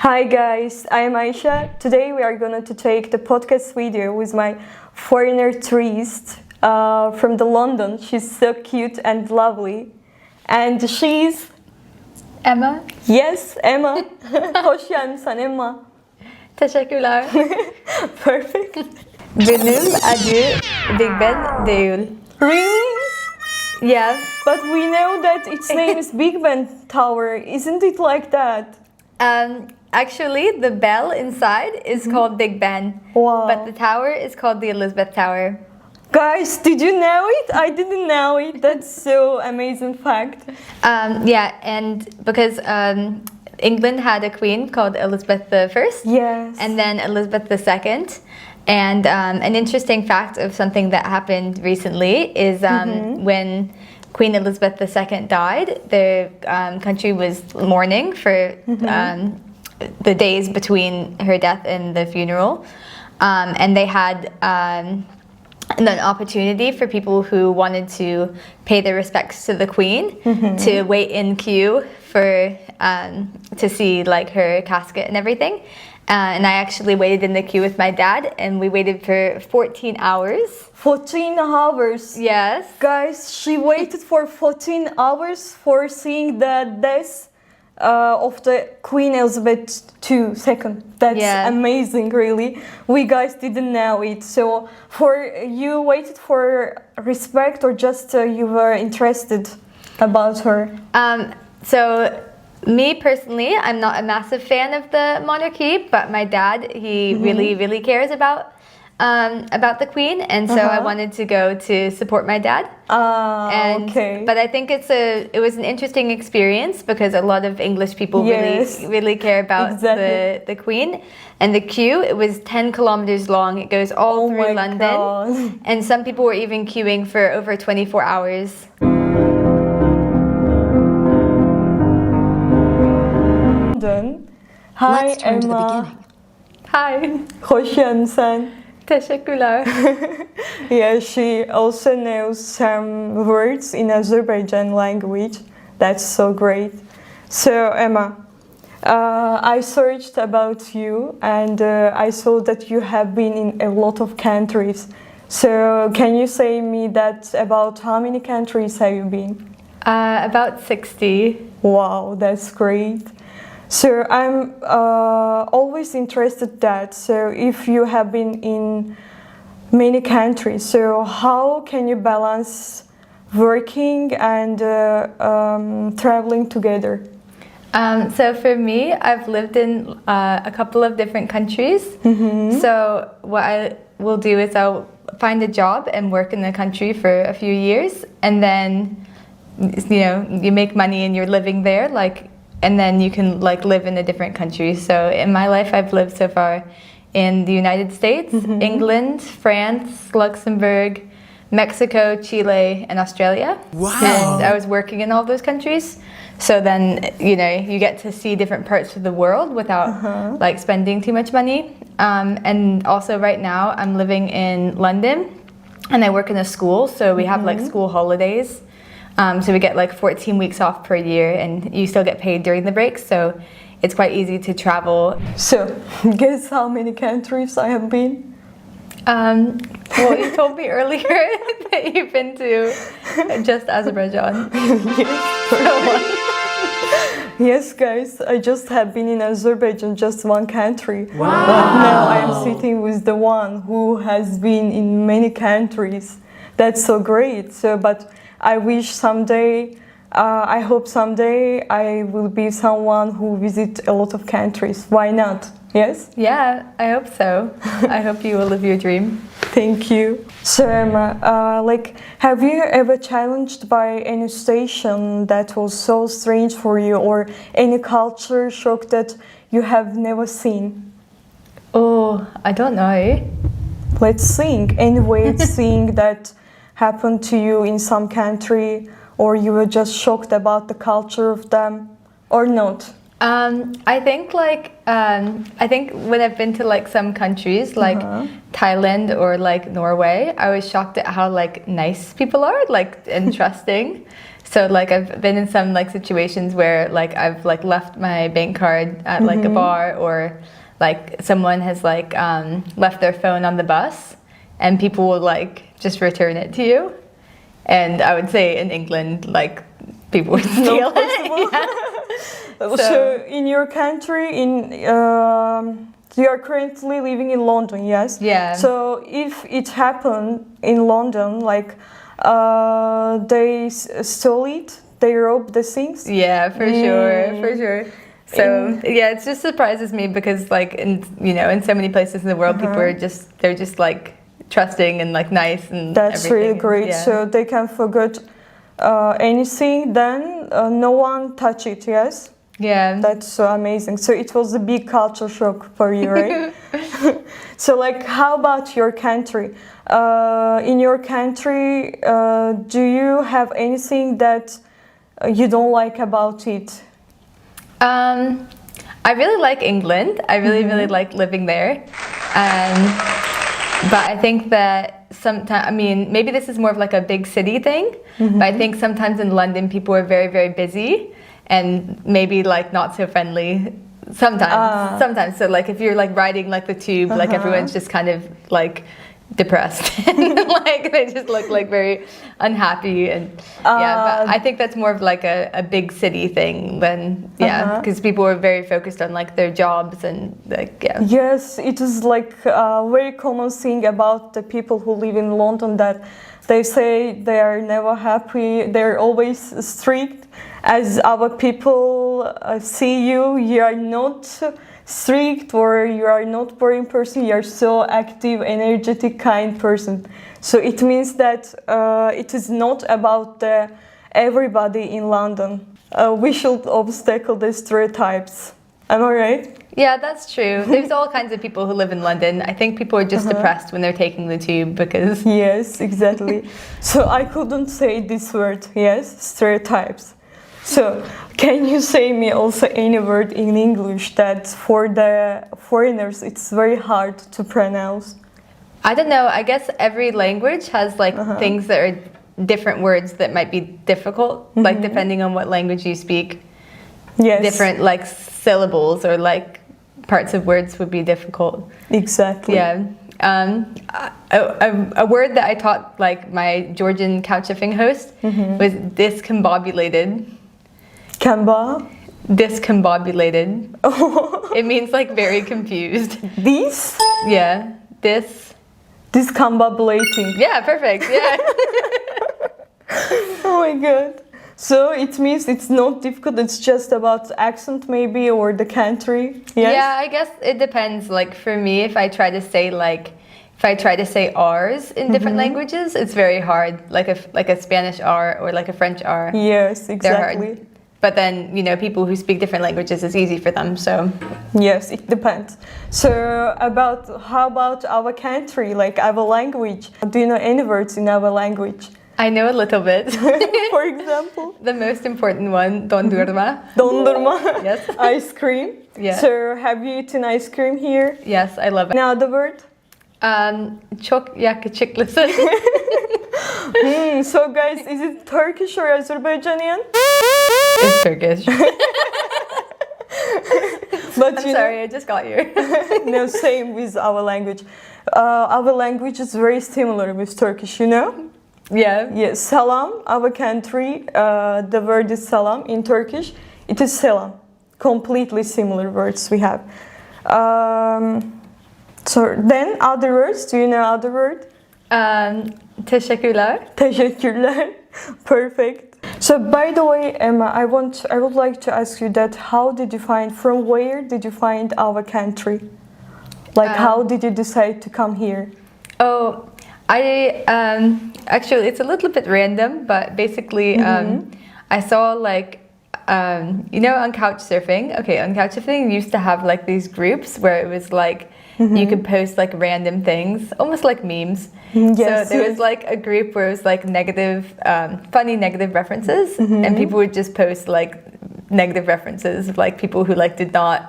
Hi guys, I am Aisha. Today we are going to take the podcast video with my foreigner tourist from the London. She's so cute and lovely. And she's... Emma. Yes, Emma. Hoş geldin Emma. Teşekkürler. Perfect. Benim adı Big Ben değil. Really? Yes. But we know that its name is Big Ben Tower. Isn't it like that? Actually, the bell inside is called Big Ben. Wow. But the tower is called the Elizabeth Tower. Guys, did you know it? I didn't know it. That's so amazing fact. Yeah, and because England had a queen called Elizabeth I. Yes. And then Elizabeth II. And an interesting fact of something that happened recently is when Queen Elizabeth II died, the country was mourning for the days between her death and the funeral. And they had an opportunity for people who wanted to pay their respects to the Queen to wait in queue for to see like her casket and everything. And I actually waited in the queue with my dad, and we waited for 14 hours. 14 hours? Yes. Guys, she waited for 14 hours for seeing the death of the Queen Elizabeth II. That's amazing, really. We guys didn't know it. So, for you waited for respect, or just you were interested about her? So, me personally, I'm not a massive fan of the monarchy, but my dad, he really cares about the Queen, and so I wanted to go to support my dad. Okay. But I think it was an interesting experience because a lot of English people really care about the Queen. And the queue, it was 10 kilometers long. It goes all through London. God. And some people were even queuing for over 24 hours. Hi Let's turn Emma. to the beginning. Hi. Hoş geldin sen. Teşekkürler. Yeah, she also knows some words in Azerbaijan language. That's so great. So Emma, I searched about you, and I saw that you have been in a lot of countries. So can you say me that about how many countries have you been? About 60. Wow, that's great. So I'm always interested that, so if you have been in many countries, so how can you balance working and traveling together? So for me, I've lived in a couple of different countries. So what I will do is I'll find a job and work in the country for a few years, and then you make money and you're living there, and then you can live in a different country. So in my life, I've lived so far in the United States, England, France, Luxembourg, Mexico, Chile, and Australia. Wow. And I was working in all those countries. So then, you get to see different parts of the world without spending too much money. And also right now I'm living in London, and I work in a school. So we have school holidays. So we get 14 weeks off per year, and you still get paid during the breaks, so it's quite easy to travel. So, guess how many countries I have been? Well, you told me earlier that you've been to just Azerbaijan. Yes, guys, I just have been in Azerbaijan, just one country. Wow. But now I am sitting with the one who has been in many countries. That's so great. So, but I wish someday, I hope someday I will be someone who visits a lot of countries. Why not? Yes? Yeah, I hope so. I hope you will live your dream. Thank you. So Emma, have you ever challenged by any station that was so strange for you, or any culture shock that you have never seen? Oh, I don't know. Let's think. Any weird thing that happened to you in some country, or you were just shocked about the culture of them, or not? I think when I've been to some countries like Thailand or Norway, I was shocked at how nice people are, and trusting. So like I've been in some like situations where like I've like left my bank card at like a bar, or like someone has like left their phone on the bus, and people will like just return it to you. And I would say in England, like people would steal it. Yeah. So in your country, you are currently living in London, yes? Yeah. So if it happened in London, like they stole it, they robbed the things. Yeah, for sure. So yeah, it just surprises me because like in so many places in the world, people are they're just like trusting and like nice and that's everything. really great. Yeah. So they can forget anything, then no one touch it, yes? Yeah. That's so amazing. So it was a big culture shock for you, right? So like, how about your country? In your country, do you have anything that you don't like about it? I really like England. I really like living there. But I think that sometimes, I mean, maybe this is more of like a big city thing, but I think sometimes in London people are very, very busy and maybe like not so friendly sometimes. So like if you're like riding like the tube, like everyone's just kind of like depressed and like they just look like very unhappy, and but I think that's more of like a big city thing than because people are very focused on like their jobs and like Yes, it is like a very common thing about the people who live in London, that they say they are never happy, they're always strict. As our people see you, you are not strict or you are not boring person, you are so active, energetic, kind person. So it means that it is not about everybody in London. We should obstacle the stereotypes. Am I right? Yeah, that's true. There's all kinds of people who live in London. I think people are just depressed when they're taking the tube because... Yes, exactly. So I couldn't say this word, yes, stereotypes. So can you say me also any word in English that for the foreigners it's very hard to pronounce? I don't know. I guess every language has like things that are different words that might be difficult, like depending on what language you speak. Yes. Different like syllables or like parts of words would be difficult. Exactly. Yeah. A word that I taught like my Georgian couchsurfing host was discombobulated. Kamba? Discombobulated. It means like very confused. This? Yeah. Discombobulating. Yeah, perfect. Yeah. Oh my god. So it means it's not difficult, it's just about accent maybe, or the country. Yes? Yeah, I guess it depends. Like for me, if I try to say R's in different languages, it's very hard. Like a Spanish R or like a French R. Yes, exactly. They're hard. But then, people who speak different languages, it's easy for them, so... Yes, it depends. So, how about our country, like our language? Do you know any words in our language? I know a little bit. For example? The most important one, dondurma. Dondurma? Yes. Ice cream? Yeah. So, have you eaten ice cream here? Yes, I love it. Another word? Çok yakışıklısın. So guys, is it Turkish or Azerbaijani? It's Turkish. But I'm sorry, I just got you. No, same with our language. Our language is very similar with Turkish, you know? Yeah. Yes, salam, our country, the word is salam in Turkish. It is selam. Completely similar words we have. So then other words, do you know other word? Teşekkürler. Teşekkürler. Perfect. So by the way, Emma, I would like to ask you that from where did you find our country? Like how did you decide to come here? Oh, I actually it's a little bit random, but basically I saw like on Couchsurfing. Okay, on Couchsurfing you used to have like these groups where it was like you could post like random things, almost like memes. Yes. So there was like a group where it was like funny negative references, and people would just post like negative references of like people who like did not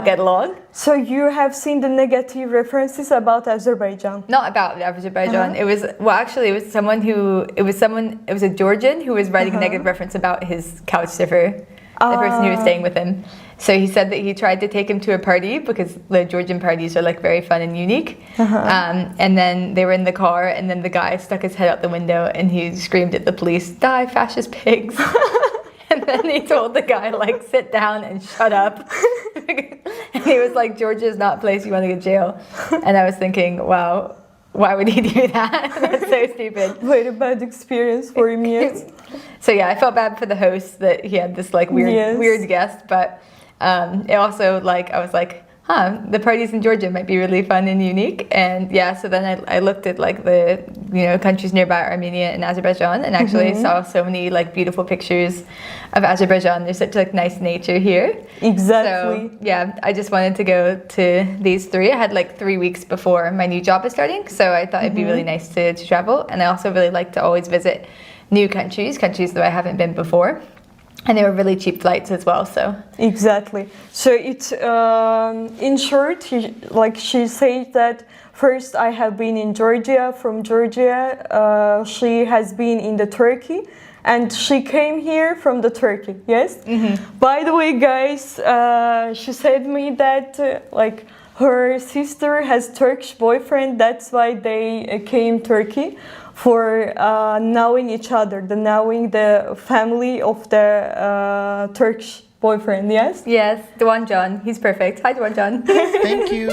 get along. So you have seen the negative references about Azerbaijan? Not about Azerbaijan. It was actually it was a Georgian who was writing a negative reference about his couch surfer, the person who was staying with him. So he said that he tried to take him to a party because the Georgian parties are like very fun and unique. And then they were in the car, and then the guy stuck his head out the window and he screamed at the police, "Die, fascist pigs!" And then he told the guy like, "Sit down and shut up." And he was like, "Georgia is not a place you want to go to jail." And I was thinking, wow, why would he do that? That's so stupid. Very bad experience for him, yes. So yeah, I felt bad for the host that he had this like weird guest, but it also like I was like, the parties in Georgia might be really fun and unique. And yeah, so then I looked at like the countries nearby, Armenia and Azerbaijan, and actually saw so many like beautiful pictures of Azerbaijan. There's such like nice nature here. Exactly. So yeah, I just wanted to go to these three. I had like 3 weeks before my new job is starting, so I thought it'd be really nice to travel. And I also really like to always visit new countries that I haven't been before. And they were really cheap flights as well, so. Exactly. So it's, in short, she said that first I have been in Georgia, from Georgia, she has been in the Turkey, and she came here from the Turkey, yes? By the way, guys, she said me that, like, her sister has Turkish boyfriend, that's why they came Turkey. For knowing each other, knowing the family of the Turkish boyfriend, yes? Yes, Doğan Can, he's perfect. Hi, Doğan Can. Thank you.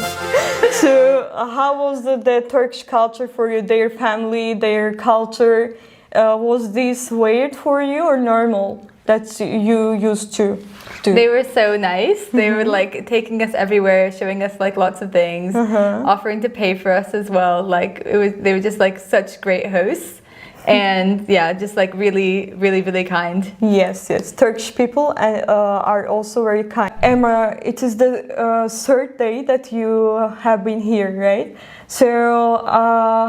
So, how was the Turkish culture for you, their family, their culture? Was this weird for you or normal that you used to do? They were so nice. They were like taking us everywhere, showing us like lots of things, offering to pay for us as well. Like they were just like such great hosts, and yeah, just like really, really, really kind. Yes. Turkish people are also very kind. Emma, it is the third day that you have been here, right? So,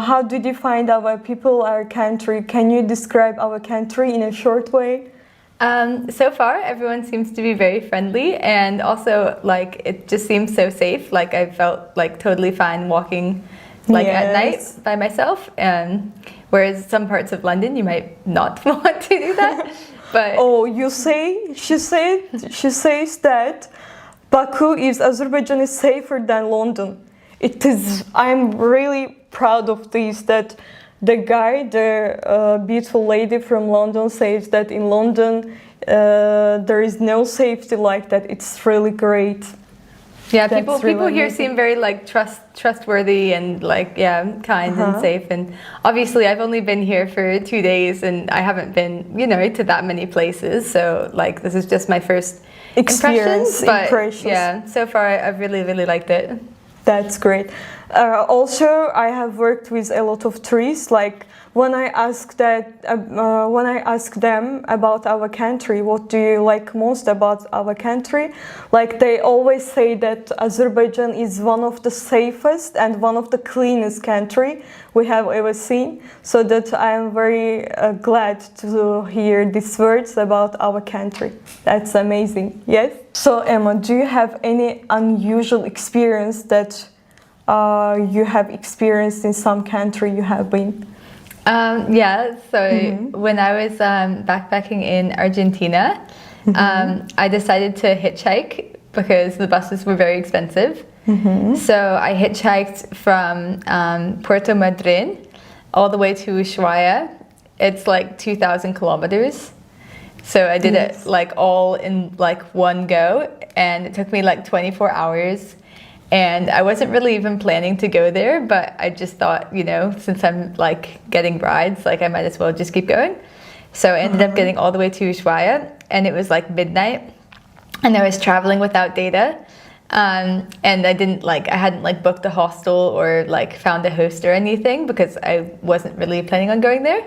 how did you find our people, our country? Can you describe our country in a short way? So far, everyone seems to be very friendly, and also like it just seems so safe. Like I felt like totally fine walking like at night by myself, whereas some parts of London you might not want to do that. But she says that Baku is Azerbaijan is safer than London. It is. I'm really proud of this. That the guy, the beautiful lady from London, says that in London there is no safety like that. It's really great. Yeah, people here seem very like trustworthy and like kind and safe. And obviously, I've only been here for 2 days, and I haven't been to that many places. So like this is just my first impressions. Yeah, so far I've really liked it. That's great. Also, I have worked with a lot of tourists. Like when I ask them about our country, what do you like most about our country? Like they always say that Azerbaijan is one of the safest and one of the cleanest country we have ever seen. So that I am very glad to hear these words about our country. That's amazing. Yes. So Emma, do you have any unusual experience that you have experienced in some country you have been? When I was backpacking in Argentina, I decided to hitchhike because the buses were very expensive. So I hitchhiked from Puerto Madryn all the way to Ushuaia. It's like 2,000 kilometers. So I did it like all in like one go, and it took me like 24 hours. And I wasn't really even planning to go there, but I just thought, since I'm like getting rides, like I might as well just keep going. So I ended up getting all the way to Ushuaia, and it was like midnight, and I was traveling without data. And I hadn't like booked a hostel or like found a host or anything because I wasn't really planning on going there.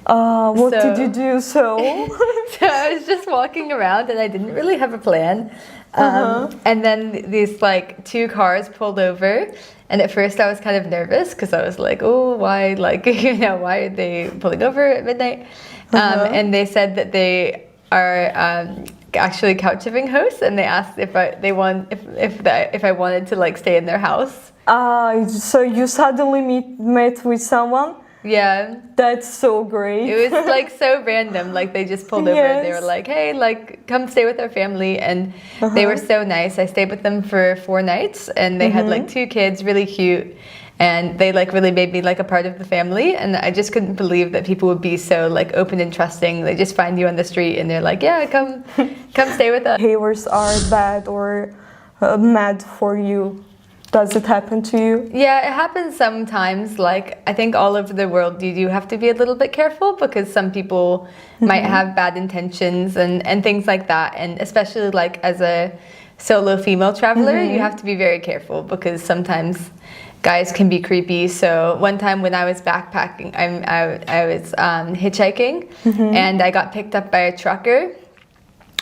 What did you do? So I was just walking around, and I didn't really have a plan. And then these like 2 cars pulled over, and at first I was kind of nervous because I was like, oh, why, like, why are they pulling over at midnight? And they said that they are actually Couchsurfing hosts, and they asked if I wanted to like stay in their house. So you suddenly met with someone? Yeah. That's so great. It was like so random. Like they just pulled over. Yes. They were like, "Hey, like come stay with our family," and they were so nice. I stayed with them for 4 nights, and they had like 2 kids, really cute, and they like really made me like a part of the family. And I just couldn't believe that people would be so like open and trusting. They just find you on the street, and they're like, "Yeah, come stay with us." Behaviors are bad or mad for you. Does it happen to you? Yeah, it happens sometimes. Like, I think all over the world, you do have to be a little bit careful because some people might have bad intentions and things like that. And especially like as a solo female traveler, you have to be very careful because sometimes guys can be creepy. So one time when I was backpacking, I was hitchhiking and I got picked up by a trucker,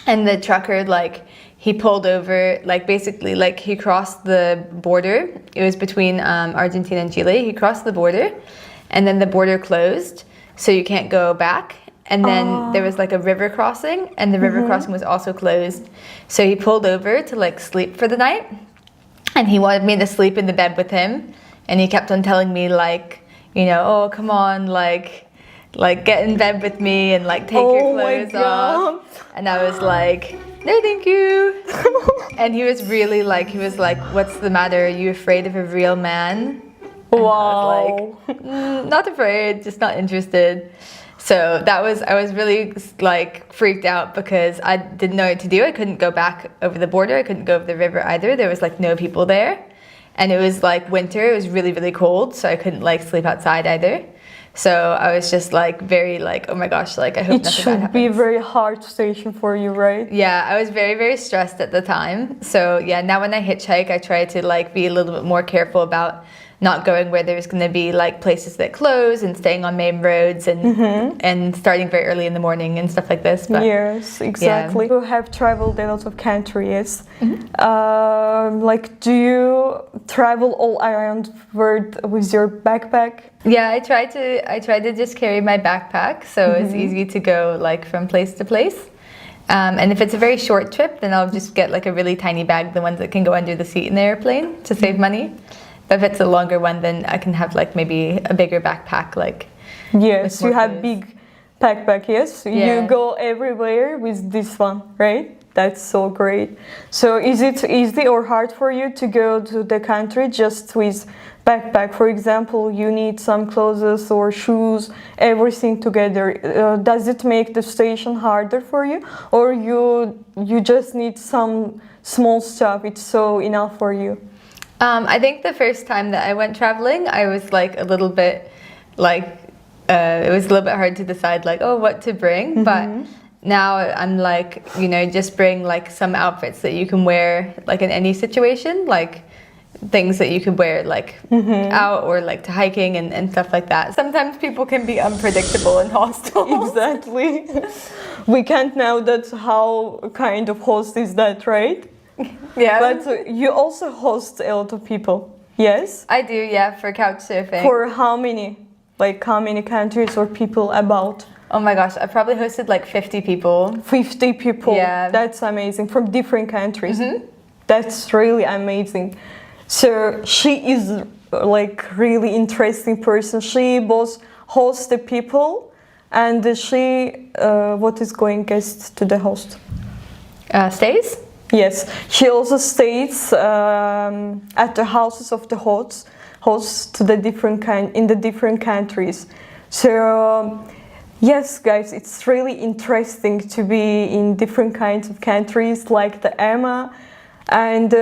and the trucker like, he pulled over, like basically like he crossed the border. It was between Argentina and Chile. He crossed the border and then the border closed, so you can't go back. And then there was like a river crossing, and the river crossing was also closed. So he pulled over to like sleep for the night, and he wanted me to sleep in the bed with him. And he kept on telling me like, you know, "Oh, come on, like get in bed with me and like take your clothes off." And I was like, "No, thank you." And he was really like, "What's the matter? Are you afraid of a real man?" And Wow. I was like, "Not afraid, just not interested." So I was really like freaked out because I didn't know what to do. I couldn't go back over the border. I couldn't go over the river either. There was like no people there. And it was like winter. It was really, really cold. So I couldn't like sleep outside either. So I was just like very like, oh my gosh, like I hope nothing bad happens. It should be a very hard situation for you, right? Yeah, I was very, very stressed at the time. So yeah, now when I hitchhike, I try to like be a little bit more careful about not going where there's going to be like places that close and staying on main roads and starting very early in the morning and stuff like this. But yes, exactly. You have traveled a lot of countries. Like, do you travel all around the world with your backpack? Yeah, I try to just carry my backpack, so it's easy to go like from place to place. And if it's a very short trip, then I'll just get like a really tiny bag, the ones that can go under the seat in the airplane to save money. But if it's a longer one, then I can have like maybe a bigger backpack. Like yes, you have big backpack. Yes, yeah. You go everywhere with this one, right? That's so great. So is it easy or hard for you to go to the country just with backpack? For example, you need some clothes or shoes, everything together. Does it make the station harder for you, or you just need some small stuff? It's so enough for you. I think the first time that I went traveling, I was like a little bit like it was a little bit hard to decide like, oh, what to bring. But now I'm like, you know, just bring like some outfits that you can wear like in any situation, like things that you could wear like out or like to hiking and stuff like that. Sometimes people can be unpredictable and hostile. Exactly. We can't know that how kind of host is that, right? Yeah. But you also host a lot of people, yes? I do, yeah, for Couchsurfing. For how many? Like how many countries or people about? Oh my gosh, I probably hosted like 50 people. 50 people? Yeah. That's amazing. From different countries. That's really amazing. So she is like really interesting person. She both hosts the people and she, what is going guests to the host? Stays? Yes, she also stays at the houses of the hosts to the in the different countries. So yes, guys, it's really interesting to be in different kinds of countries like the Emma. And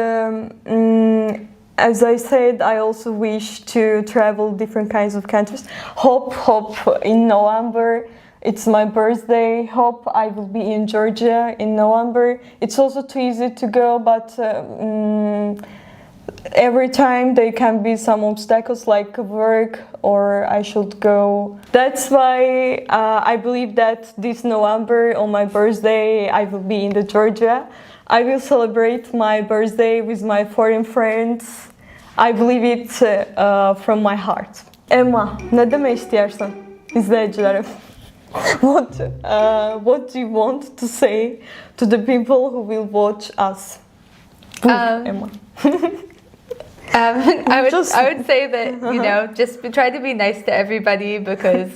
as I said, I also wish to travel different kinds of countries. Hope in November. It's my birthday. Hope I will be in Georgia in November. It's also too easy to go, but every time there can be some obstacles like work or I should go. That's why I believe that this November on my birthday I will be in the Georgia. I will celebrate my birthday with my foreign friends. I believe it from my heart. Emma, ne demek istiyorsun izleyicilere? What do you want to say to the people who will watch us? Emma. I would say that, you know, just try to be nice to everybody, because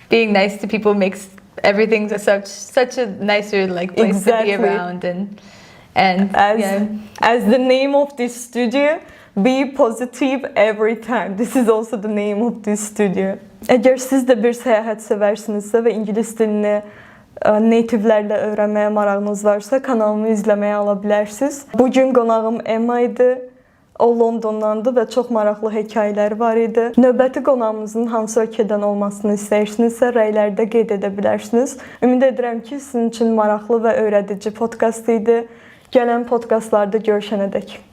being nice to people makes everything such a nicer like place to be around, and as the name of this studio, be positive every time. This is also the name of this studio. Eğer siz de bir seyahat seversinizsə ve İngiliz dilini native'lərlə öyrənməyə marağınız varsa, kanalımı izləməyə ala bilərsiniz. Bugün qonağım Emma idi. O Londondandı və çox maraqlı hekayələri var idi. Növbəti qonağımızın hansı ölkədən olmasını istəyirsinizsə, rəylərdə qeyd edə bilərsiniz. Ümid edirəm ki, sizin üçün maraqlı və öyrədici podkast idi. Gələn podkastlarda görüşənədək.